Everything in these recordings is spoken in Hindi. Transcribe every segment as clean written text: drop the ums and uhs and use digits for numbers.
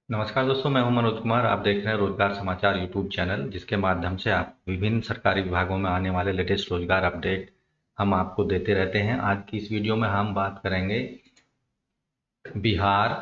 नमस्कार दोस्तों, मैं हूं मनोज कुमार। आप देख रहे हैं रोजगार समाचार यूट्यूब चैनल, जिसके माध्यम से आप विभिन्न सरकारी विभागों में आने वाले लेटेस्ट रोजगार अपडेट हम आपको देते रहते हैं। आज की इस वीडियो में हम बात करेंगे बिहार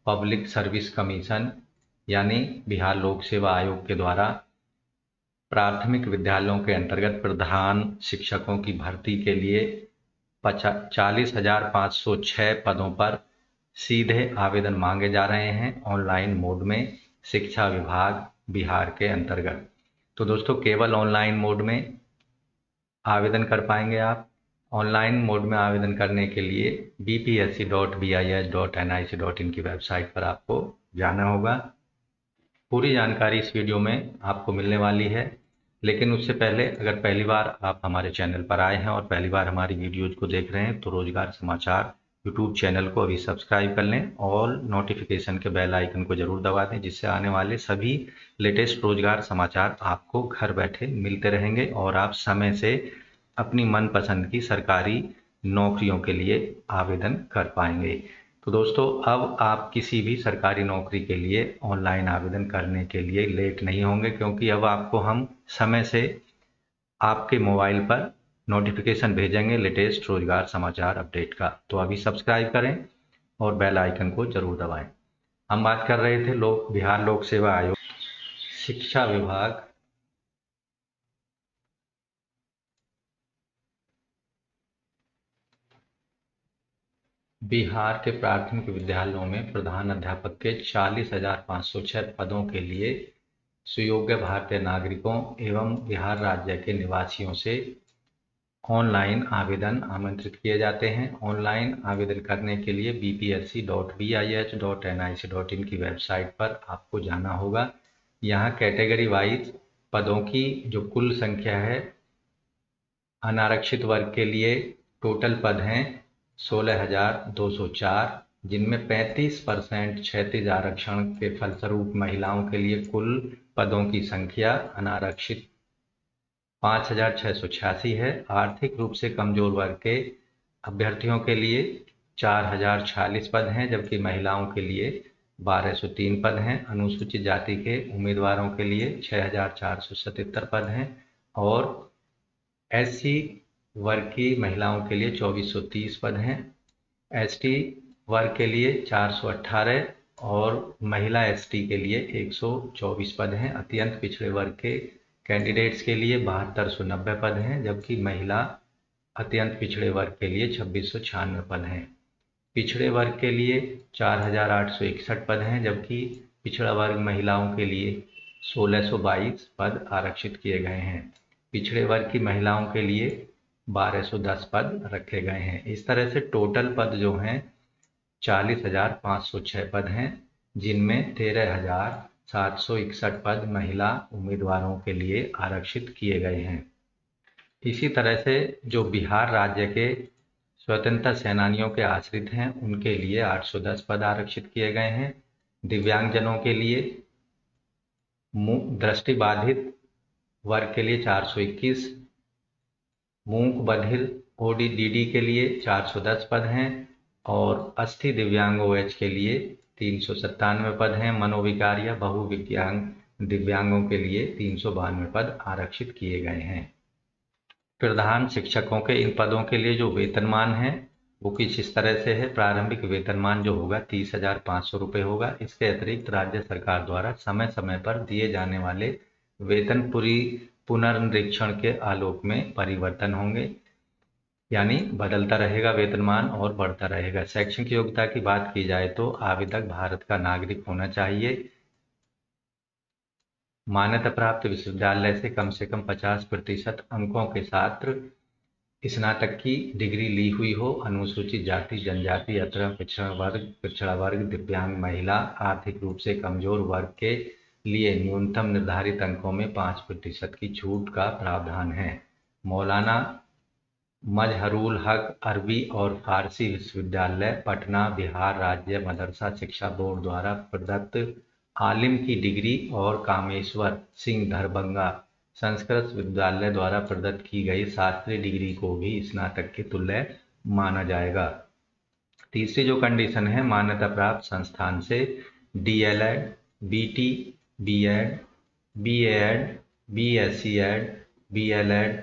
पब्लिक सर्विस कमीशन यानी बिहार लोक सेवा आयोग के द्वारा प्राथमिक विद्यालयों के अंतर्गत प्रधान शिक्षकों की भर्ती के लिए 40,506 पदों पर सीधे आवेदन मांगे जा रहे हैं ऑनलाइन मोड में, शिक्षा विभाग बिहार के अंतर्गत। तो दोस्तों, केवल ऑनलाइन मोड में आवेदन कर पाएंगे आप। ऑनलाइन मोड में आवेदन करने के लिए bpsc.bis.nic.in की वेबसाइट पर आपको जाना होगा। पूरी जानकारी इस वीडियो में आपको मिलने वाली है, लेकिन उससे पहले अगर पहली बार आप हमारे चैनल पर आए हैं और पहली बार हमारी वीडियोज़ को देख रहे हैं तो रोजगार समाचार यूट्यूब चैनल को अभी सब्सक्राइब कर लें और नोटिफिकेशन के बेल आइकन को ज़रूर दबा दें, जिससे आने वाले सभी लेटेस्ट रोजगार समाचार आपको घर बैठे मिलते रहेंगे और आप समय से अपनी मनपसंद की सरकारी नौकरियों के लिए आवेदन कर पाएंगे। तो दोस्तों, अब आप किसी भी सरकारी नौकरी के लिए ऑनलाइन आवेदन करने के लिए लेट नहीं होंगे, क्योंकि अब आपको हम समय से आपके मोबाइल पर नोटिफिकेशन भेजेंगे लेटेस्ट रोजगार समाचार अपडेट का। तो अभी सब्सक्राइब करें और बेल आइकन को जरूर दबाएं। हम बात कर रहे थे बिहार लोक सेवा आयोग शिक्षा विभाग बिहार के प्राथमिक विद्यालयों में प्रधान अध्यापक के 40,506 पदों के लिए सुयोग्य भारतीय नागरिकों एवं बिहार राज्य के निवासियों से ऑनलाइन आवेदन आमंत्रित किए जाते हैं। ऑनलाइन आवेदन करने के लिए bpsc.bis.nic.in की वेबसाइट पर आपको जाना होगा। यहाँ कैटेगरी वाइज पदों की जो कुल संख्या है, अनारक्षित वर्ग के लिए टोटल पद हैं 16,204, जिनमें 35% क्षैतिज आरक्षण के फलस्वरूप महिलाओं के लिए कुल पदों की संख्या अनारक्षित 5,686 है। आर्थिक रूप से कमजोर वर्ग के अभ्यर्थियों के लिए 4,046 पद हैं, जबकि महिलाओं के लिए 1,203 पद हैं। अनुसूचित जाति के उम्मीदवारों के लिए 6,477 पद हैं और एससी वर्ग की महिलाओं के लिए 2,430 पद हैं। एसटी वर्ग के लिए 418 और महिला एसटी के लिए 124 पद हैं। अत्यंत पिछड़े वर्ग के कैंडिडेट्स के लिए 7290 पद हैं, जबकि महिला अत्यंत पिछड़े वर्ग के लिए 2696 पद हैं। पिछड़े वर्ग के लिए 4,861 पद हैं, जबकि पिछड़ा वर्ग महिलाओं के लिए 1,622 पद आरक्षित किए गए हैं। पिछड़े वर्ग की महिलाओं के लिए 1,210 पद रखे गए हैं। इस तरह से टोटल पद जो हैं 40,506 पद हैं, जिनमें 13,761 पद महिला उम्मीदवारों के लिए आरक्षित किए गए हैं। इसी तरह से जो बिहार राज्य के स्वतंत्रता सेनानियों के आश्रित हैं, उनके लिए 810 पद आरक्षित किए गए हैं। दिव्यांगजनों के लिए दृष्टिबाधित वर्ग के लिए 421, मूक बधिर ओडीडीडी के लिए 410 पद हैं और अस्थि दिव्यांग ओएच के लिए 397 पद हैं। मनोविकार या बहुविकलांग दिव्यांगों के लिए 392 पद आरक्षित किए गए हैं। प्रधान शिक्षकों के इन पदों के लिए जो वेतनमान है वो कुछ इस तरह से है। प्रारंभिक वेतनमान जो होगा 30,500 रुपये होगा। इसके अतिरिक्त राज्य सरकार द्वारा समय समय पर दिए जाने वाले वेतन पुनर्निरीक्षण के आलोक में परिवर्तन होंगे, यानी बदलता रहेगा वेतनमान और बढ़ता रहेगा। शैक्षणिक योग्यता की बात की जाए तो आवेदक भारत का नागरिक होना चाहिए। मान्यता प्राप्त विश्वविद्यालय से कम 50% अंकों के साथ स्नातक की डिग्री ली हुई हो। अनुसूचित जाति, जनजाति, अथवा पिछड़ा वर्ग, दिव्यांग, महिला, आर्थिक रूप से कमजोर वर्ग के लिए न्यूनतम निर्धारित अंकों में 5% की छूट का प्रावधान है। मौलाना मजहरुल हक अरबी और फारसी विश्वविद्यालय पटना बिहार राज्य मदरसा शिक्षा बोर्ड द्वारा प्रदत्त आलिम की डिग्री और कामेश्वर सिंह दरभंगा संस्कृत विश्वविद्यालय द्वारा प्रदत्त की गई शास्त्रीय डिग्री को भी स्नातक के तुल्य माना जाएगा। तीसरी जो कंडीशन है, मान्यता प्राप्त संस्थान से DLED, BT, BEd, BAed, BSCEd, BLEd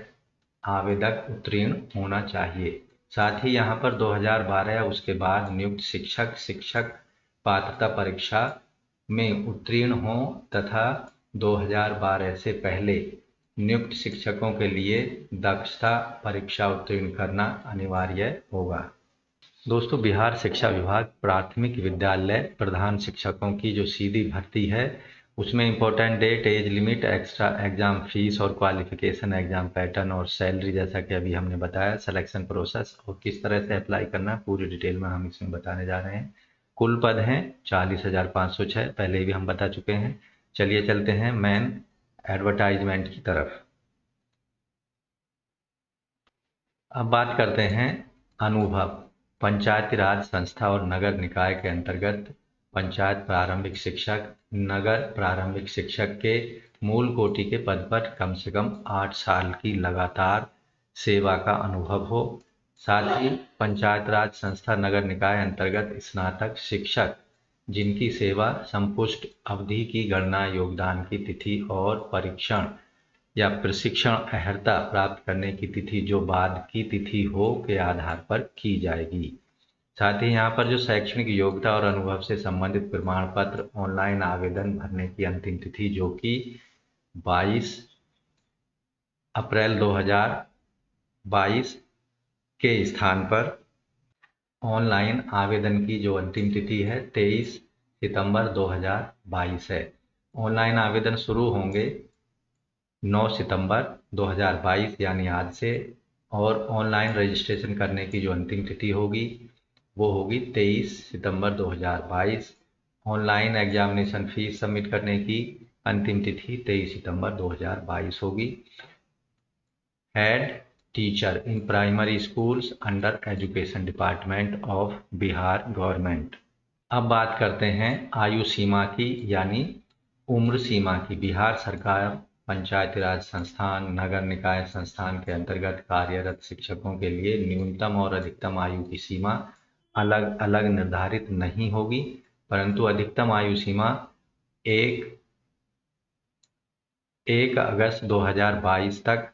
आवेदक उत्तीर्ण होना चाहिए। साथ ही यहाँ पर 2012 या उसके बाद नियुक्त शिक्षक पात्रता परीक्षा में उत्तीर्ण हों तथा 2012 से पहले नियुक्त शिक्षकों के लिए दक्षता परीक्षा उत्तीर्ण करना अनिवार्य होगा। दोस्तों, बिहार शिक्षा विभाग प्राथमिक विद्यालय प्रधान शिक्षकों की जो सीधी भर्ती है उसमें important date, age limit, extra exam fees और क्वालिफिकेशन, एग्जाम पैटर्न और सैलरी, जैसा कि अभी हमने बताया, सिलेक्शन प्रोसेस और किस तरह से अप्लाई करना पूरी डिटेल में हम इसमें बताने जा रहे हैं। कुल पद हैं 40,506, पहले भी हम बता चुके हैं। चलिए चलते हैं मेन एडवर्टाइजमेंट की तरफ। अब बात करते हैं अनुभव। पंचायती राज संस्था और नगर निकाय के अंतर्गत पंचायत प्रारंभिक शिक्षक, नगर प्रारंभिक शिक्षक के मूल कोटि के पद पर कम से कम 8 साल की लगातार सेवा का अनुभव हो। साथ ही पंचायत राज संस्था नगर निकाय अंतर्गत स्नातक शिक्षक जिनकी सेवा संपुष्ट अवधि की गणना योगदान की तिथि और परीक्षण या प्रशिक्षण अर्हता प्राप्त करने की तिथि जो बाद की तिथि हो के आधार पर की जाएगी। साथ ही यहाँ पर जो शैक्षणिक योग्यता और अनुभव से संबंधित प्रमाण पत्र ऑनलाइन आवेदन भरने की अंतिम तिथि जो कि 22 अप्रैल 2022 के स्थान पर ऑनलाइन आवेदन की जो अंतिम तिथि है 23 सितंबर 2022 है। ऑनलाइन आवेदन शुरू होंगे 9 सितंबर 2022 यानी आज से, और ऑनलाइन रजिस्ट्रेशन करने की जो अंतिम तिथि होगी वो होगी 23 सितंबर 2022। ऑनलाइन एग्जामिनेशन फीस सबमिट करने की अंतिम तिथि 23 सितंबर 2022 होगी। Head teacher in primary schools under education department of Bihar government. अब बात करते हैं आयु सीमा की, यानी उम्र सीमा की। बिहार सरकार पंचायती राज संस्थान, नगर निकाय संस्थान के अंतर्गत कार्यरत शिक्षकों के लिए न्यूनतम और अधिकतम आयु की सीमा अलग अलग निर्धारित नहीं होगी, परंतु अधिकतम आयु सीमा 1 अगस्त 2022 तक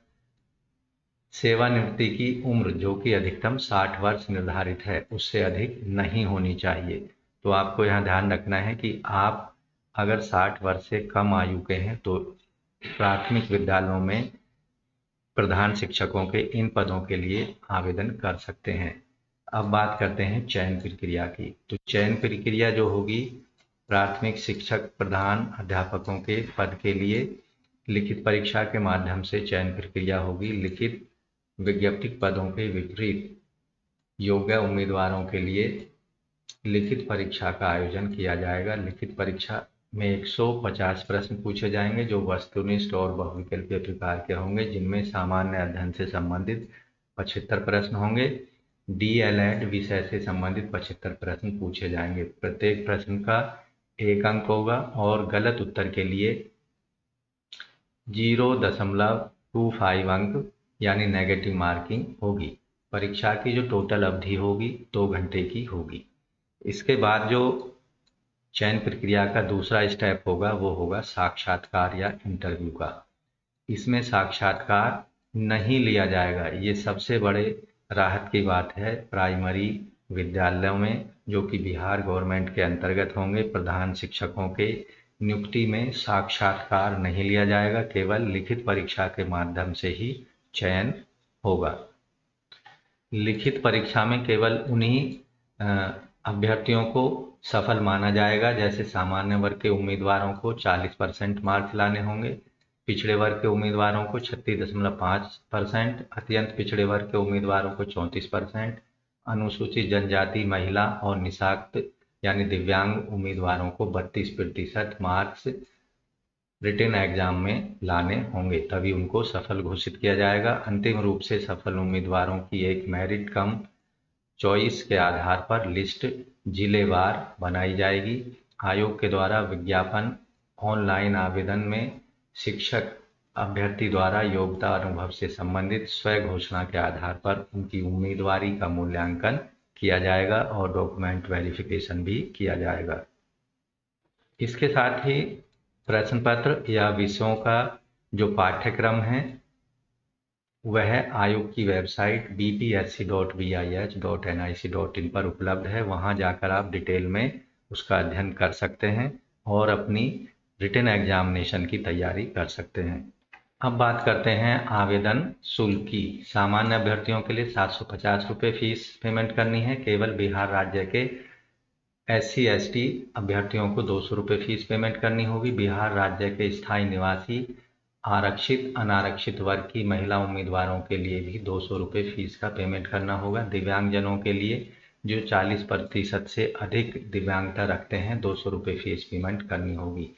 सेवानिवृत्ति की उम्र जो कि अधिकतम 60 वर्ष निर्धारित है उससे अधिक नहीं होनी चाहिए। तो आपको यहाँ ध्यान रखना है कि आप अगर 60 वर्ष से कम आयु के हैं तो प्राथमिक विद्यालयों में प्रधान शिक्षकों के इन पदों के लिए आवेदन कर सकते हैं। अब बात करते हैं चयन प्रक्रिया की। तो चयन प्रक्रिया जो होगी, प्राथमिक शिक्षक प्रधान अध्यापकों के पद के लिए लिखित परीक्षा के माध्यम से चयन प्रक्रिया होगी। लिखित विज्ञप्ति पदों के विपरीत योग्य उम्मीदवारों के लिए लिखित परीक्षा का आयोजन किया जाएगा। लिखित परीक्षा में 150 प्रश्न पूछे जाएंगे जो वस्तुनिष्ठ और बहुविकल्पीय प्रकार के होंगे, जिनमें सामान्य अध्ययन से संबंधित 75 प्रश्न होंगे। DLED विषय से संबंधित 75 प्रश्न पूछे जाएंगे। प्रत्येक प्रश्न का 1 अंक होगा और गलत उत्तर के लिए 0.25 अंक यानी नेगेटिव मार्किंग होगी। परीक्षा की जो टोटल अवधि होगी 2 घंटे की होगी। इसके बाद जो चयन प्रक्रिया का दूसरा स्टेप होगा वो होगा साक्षात्कार या इंटरव्यू का। इसमें साक्षात्कार नहीं लिया जाएगा, ये सबसे बड़े राहत की बात है। प्राइमरी विद्यालयों में जो कि बिहार गवर्नमेंट के अंतर्गत होंगे, प्रधान शिक्षकों के नियुक्ति में साक्षात्कार नहीं लिया जाएगा, केवल लिखित परीक्षा के माध्यम से ही चयन होगा। लिखित परीक्षा में केवल उन्हीं अभ्यर्थियों को सफल माना जाएगा जैसे सामान्य वर्ग के उम्मीदवारों को 40% मार्क्स लाने होंगे, पिछड़े वर्ग के उम्मीदवारों को 36.5%, अत्यंत पिछड़े वर्ग के उम्मीदवारों को 34%, अनुसूचित जनजाति, महिला और निशाक्त यानी दिव्यांग उम्मीदवारों को 32% मार्क्स रिटन एग्जाम में लाने होंगे, तभी उनको सफल घोषित किया जाएगा। अंतिम रूप से सफल उम्मीदवारों की एक मेरिट कम चॉइस के आधार पर लिस्ट जिलेवार बनाई जाएगी। आयोग के द्वारा विज्ञापन ऑनलाइन आवेदन में शिक्षक अभ्यर्थी द्वारा योग्यता अनुभव से संबंधित स्व घोषणा के आधार पर उनकी उम्मीदवारी का मूल्यांकन किया जाएगा और डॉक्यूमेंट वेरिफिकेशन भी किया जाएगा। इसके साथ ही प्रश्न पत्र या विषयों का जो पाठ्यक्रम है वह आयोग की वेबसाइट bpsc.bis.nic.in पर उपलब्ध है। वहां जाकर आप डिटेल में उसका अध्ययन कर सकते हैं और अपनी रिटन एग्जामिनेशन की तैयारी कर सकते हैं। अब बात करते हैं आवेदन शुल्क की। सामान्य अभ्यर्थियों के लिए 750 रुपये फीस पेमेंट करनी है। केवल बिहार राज्य के SC/ST अभ्यर्थियों को 200 रुपये फीस पेमेंट करनी होगी। बिहार राज्य के स्थायी निवासी आरक्षित अनारक्षित वर्ग की महिला उम्मीदवारों के लिए भी 200 रुपये फीस का पेमेंट करना होगा। दिव्यांगजनों के लिए जो 40% से अधिक दिव्यांगता रखते हैं 200 रुपये फीस पेमेंट करनी होगी।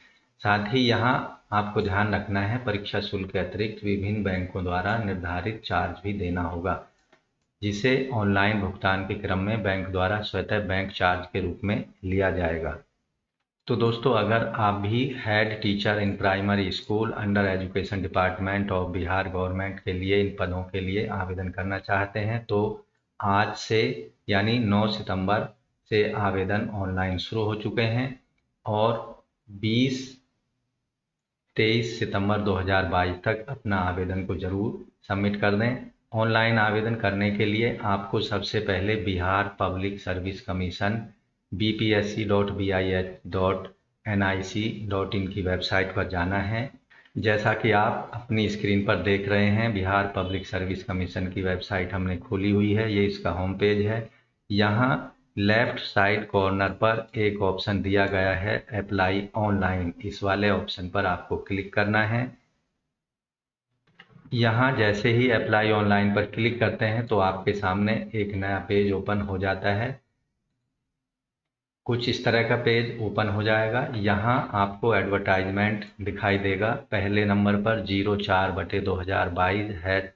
साथ ही यहाँ आपको ध्यान रखना है परीक्षा शुल्क के अतिरिक्त विभिन्न बैंकों द्वारा निर्धारित चार्ज भी देना होगा, जिसे ऑनलाइन भुगतान के क्रम में बैंक द्वारा स्वतः बैंक चार्ज के रूप में लिया जाएगा। तो दोस्तों, अगर आप भी head teacher in primary school under education department of Bihar government के लिए इन पदों के लिए आवेदन करना चाहते हैं तो आज से यानी 9 सितंबर से आवेदन ऑनलाइन शुरू हो चुके हैं और 23 सितंबर 2022 तक अपना आवेदन को ज़रूर सबमिट कर दें। ऑनलाइन आवेदन करने के लिए आपको सबसे पहले Bihar public service commission bpsc.bis.nic.in की वेबसाइट पर जाना है। जैसा कि आप अपनी स्क्रीन पर देख रहे हैं, बिहार पब्लिक सर्विस कमीशन की वेबसाइट हमने खोली हुई है। ये इसका होम पेज है। यहाँ लेफ्ट साइड कॉर्नर पर एक ऑप्शन दिया गया है अप्लाई ऑनलाइन। इस वाले ऑप्शन पर आपको क्लिक करना है। यहाँ जैसे ही अप्लाई ऑनलाइन पर क्लिक करते हैं तो आपके सामने एक नया पेज ओपन हो जाता है। कुछ इस तरह का पेज ओपन हो जाएगा। यहाँ आपको एडवर्टाइजमेंट दिखाई देगा। पहले नंबर पर 04/2022 head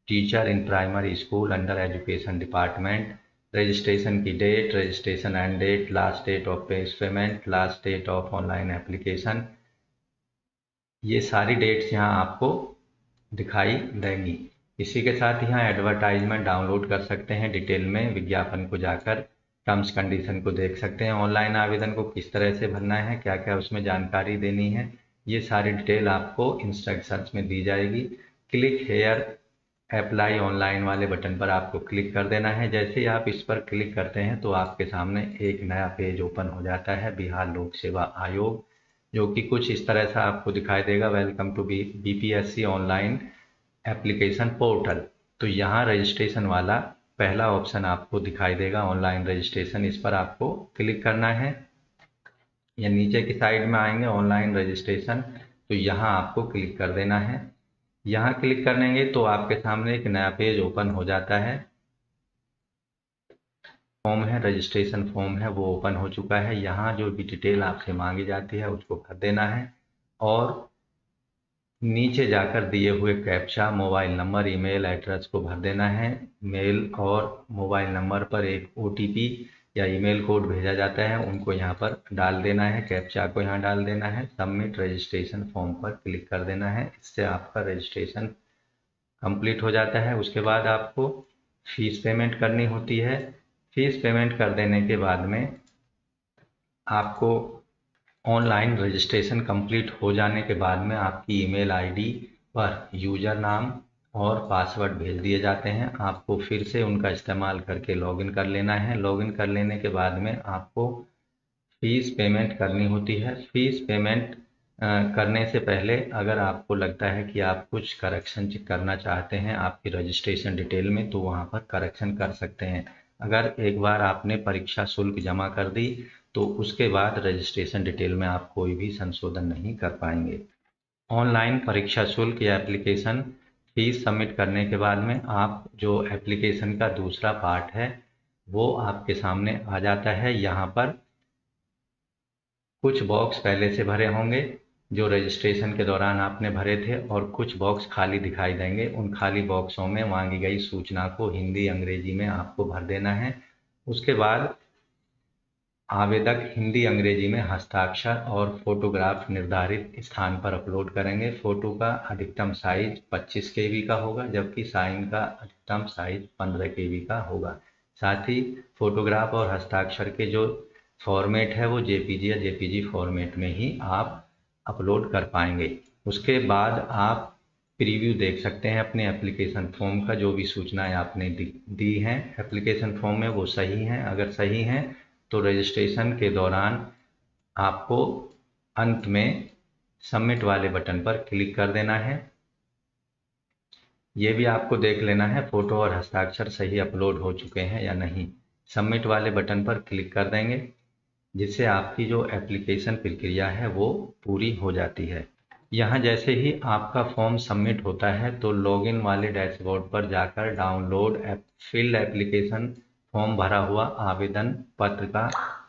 teacher in primary school under education department, registration की date, registration end date, last date of payment, last date of online application, ये सारी डेट्स यहाँ आपको दिखाई देंगी। इसी के साथ यहाँ एडवर्टाइजमेंट डाउनलोड कर सकते हैं। डिटेल में विज्ञापन को जाकर टर्म्स कंडीशन को देख सकते हैं। ऑनलाइन आवेदन को किस तरह से भरना है, क्या क्या उसमें जानकारी देनी है, ये सारी डिटेल आपको इंस्ट्रक्शंस में दी जाएगी। क्लिक हेयर अप्लाई ऑनलाइन वाले बटन पर आपको क्लिक कर देना है। जैसे ही आप इस पर क्लिक करते हैं तो आपके सामने एक नया पेज ओपन हो जाता है बिहार लोक सेवा आयोग, जो कि कुछ इस तरह से आपको दिखाई देगा। Welcome to BPSC online application portal. तो यहाँ रजिस्ट्रेशन वाला पहला ऑप्शन आपको दिखाई देगा, ऑनलाइन रजिस्ट्रेशन। इस पर आपको क्लिक करना है। या नीचे की साइड में आएंगे ऑनलाइन रजिस्ट्रेशन, तो यहाँ आपको क्लिक कर देना है। यहाँ क्लिक करेंगे तो आपके सामने एक नया पेज ओपन हो जाता है। फॉर्म है, रजिस्ट्रेशन फॉर्म है, वो ओपन हो चुका है। यहाँ जो भी डिटेल आपसे मांगी जाती है उसको भर देना है और नीचे जाकर दिए हुए captcha, mobile number, email address को भर देना है। मेल और मोबाइल नंबर पर एक OTP या ईमेल कोड भेजा जाता है, उनको यहाँ पर डाल देना है। कैप्चा को यहाँ डाल देना है। सबमिट रजिस्ट्रेशन फॉर्म पर क्लिक कर देना है। इससे आपका रजिस्ट्रेशन कंप्लीट हो जाता है। उसके बाद आपको फीस पेमेंट करनी होती है। फीस पेमेंट कर देने के बाद में आपको ऑनलाइन रजिस्ट्रेशन कंप्लीट हो जाने के बाद में आपकी ईमेल आईडी पर यूज़र नाम और पासवर्ड भेज दिए जाते हैं। आपको फिर से उनका इस्तेमाल करके लॉगिन कर लेना है। लॉगिन कर लेने के बाद में आपको फ़ीस पेमेंट करनी होती है। फ़ीस पेमेंट करने से पहले अगर आपको लगता है कि आप कुछ करेक्शन करना चाहते हैं आपकी रजिस्ट्रेशन डिटेल में, तो वहाँ पर करेक्शन कर सकते हैं। अगर एक बार आपने परीक्षा शुल्क जमा कर दी तो उसके बाद रजिस्ट्रेशन डिटेल में आप कोई भी संशोधन नहीं कर पाएंगे। ऑनलाइन परीक्षा शुल्क या एप्लीकेशन फीस सबमिट करने के बाद में आप जो एप्लीकेशन का दूसरा पार्ट है वो आपके सामने आ जाता है। यहाँ पर कुछ बॉक्स पहले से भरे होंगे जो रजिस्ट्रेशन के दौरान आपने भरे थे और कुछ बॉक्स खाली दिखाई देंगे। उन खाली बॉक्सों में मांगी गई सूचना को हिंदी अंग्रेजी में आपको भर देना है। उसके बाद आवेदक हिंदी अंग्रेजी में हस्ताक्षर और फोटोग्राफ निर्धारित स्थान पर अपलोड करेंगे। फ़ोटो का अधिकतम साइज 25 KB का होगा, जबकि साइन का अधिकतम साइज 15 KB का होगा। साथ ही फोटोग्राफ और हस्ताक्षर के जो फॉर्मेट है वो जेपीजी या जेपीजी फॉर्मेट में ही आप अपलोड कर पाएंगे। उसके बाद आप प्रीव्यू देख सकते हैं अपने एप्लीकेशन फॉर्म का, जो भी सूचनाएं आपने दी हैं एप्लीकेशन फॉर्म में वो सही हैं। अगर सही हैं तो रजिस्ट्रेशन के दौरान आपको अंत में सबमिट वाले बटन पर क्लिक कर देना है। ये भी आपको देख लेना है फ़ोटो और हस्ताक्षर सही अपलोड हो चुके हैं या नहीं। सबमिट वाले बटन पर क्लिक कर देंगे, जिससे आपकी जो एप्लीकेशन प्रक्रिया है वो पूरी हो जाती है। यहाँ जैसे ही आपका फॉर्म सबमिट होता है तो लॉगिन वाले डैशबोर्ड पर जाकर डाउनलोड फिल्ड एप्लीकेशन फॉर्म भरा हुआ आवेदन पत्र का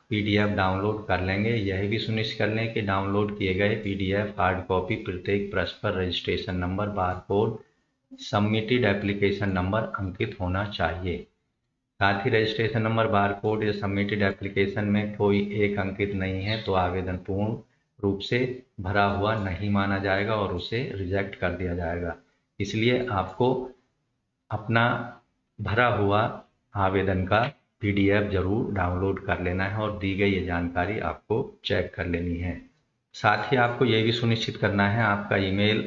पीडीएफ डाउनलोड कर लेंगे। यह भी सुनिश्चित कर लें कि डाउनलोड किए गए पीडीएफ हार्ड कॉपी प्रत्येक पृष्ठ पर registration number, barcode, submitted application number अंकित होना चाहिए। साथ ही रजिस्ट्रेशन नंबर, बारकोड या सबमिटेड एप्लीकेशन में कोई एक अंकित नहीं है तो आवेदन पूर्ण रूप से भरा हुआ नहीं माना जाएगा और उसे रिजेक्ट कर दिया जाएगा। इसलिए आपको अपना भरा हुआ आवेदन का पीडीएफ जरूर डाउनलोड कर लेना है और दी गई ये जानकारी आपको चेक कर लेनी है। साथ ही आपको ये भी सुनिश्चित करना है आपका ईमेल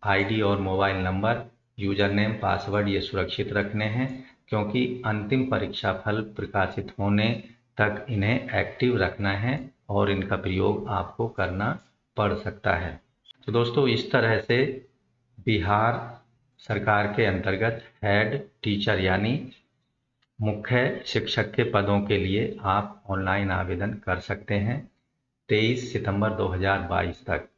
आईडी और mobile number, user name, password ये सुरक्षित रखने हैं, क्योंकि अंतिम परीक्षा फल प्रकाशित होने तक इन्हें एक्टिव रखना है और इनका प्रयोग आपको करना पड़ सकता है। तो दोस्तों, इस तरह से बिहार सरकार के अंतर्गत हेड टीचर यानी मुख्य शिक्षक के पदों के लिए आप ऑनलाइन आवेदन कर सकते हैं 23 सितंबर 2022 तक।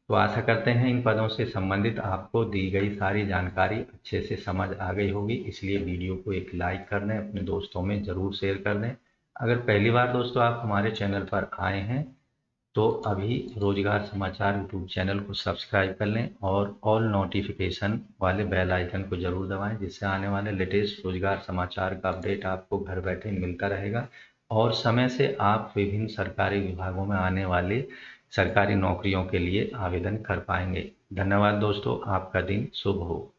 तो आशा करते हैं इन पदों से संबंधित आपको दी गई सारी जानकारी अच्छे से समझ आ गई होगी। इसलिए वीडियो को एक लाइक कर दें, अपने दोस्तों में ज़रूर शेयर कर दें। अगर पहली बार दोस्तों आप हमारे चैनल पर आए हैं तो अभी रोजगार समाचार यूट्यूब चैनल को सब्सक्राइब कर लें और ऑल नोटिफिकेशन वाले बेल आइकन को ज़रूर दबाएं, जिससे आने वाले लेटेस्ट रोजगार समाचार का अपडेट आपको घर बैठे मिलता रहेगा और समय से आप विभिन्न सरकारी विभागों में आने वाले सरकारी नौकरियों के लिए आवेदन कर पाएंगे। धन्यवाद दोस्तों, आपका दिन शुभ हो।